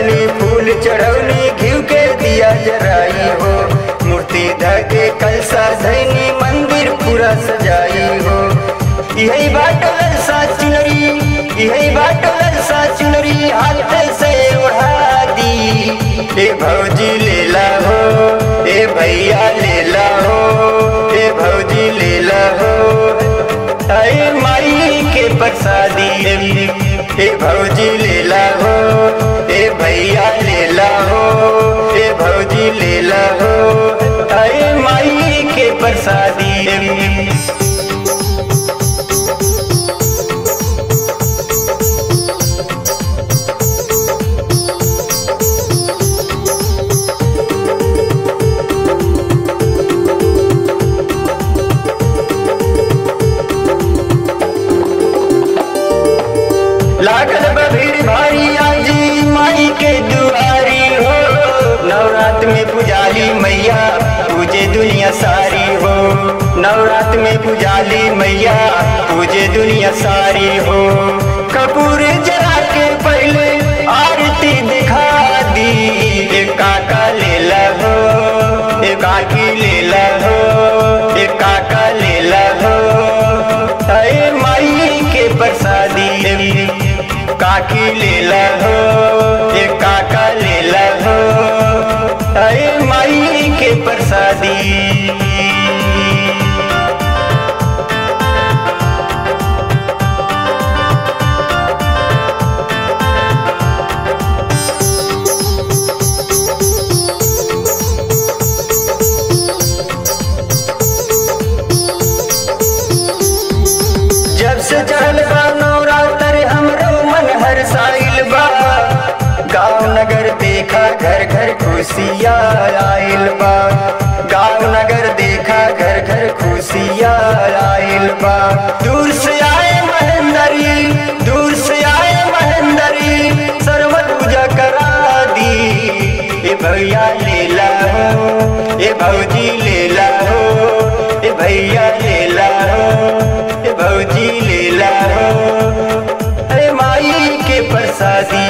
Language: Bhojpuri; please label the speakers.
Speaker 1: सजौनी फूल चढ़ौनी घिउ के दिया जराई हो। मूर्ति धके कलसा धैनी मंदिर पूरा सजाई हो। यही बाटल सा चुनरी, यही बाटल सा चुनरी हाथ से उड़ा दी। ए भौजी लेला हो, ए भैया लेला हो, ए भौजी लेला हो, अरे माई के प्रसादी। ए भौजी लेला हो, ए भैया लेला हो, ए भौजी लेला हो, अरे माई के प्रसादी। लागल भीड़ भारी आजी माई के दुआरी हो। नवरात्र में पुजाली मैया पूजे दुनिया सारी हो। नवरात्र में पुजाली मैया पूजे दुनिया सारी हो। कपूर जला के पहले आरती दिखा दी। एक काका लेला हो, एक काकी लेला हो, एक काका लेला हो, अरे माई के प्रसादी। काकी लेला हो, ये काका लेला हो, अरे माई के प्रसादी। जब से चढ़ल बा नवरात्र हमरो मन हर्षाइल बा। गाँव नगर देखा घर घर खुशियाँ आइल बा। गाँव नगर देखा घर घर खुशियाँ आइल बा। दूर से आए महेंदरी, दूर से आए महेंदरी, सर्व पूजा करा दी। ए भैया लेला हो, ए भौजी लेला हो, ए भैया लेला हो, ए भौजी लेला हो, अरे माई के प्रसादी।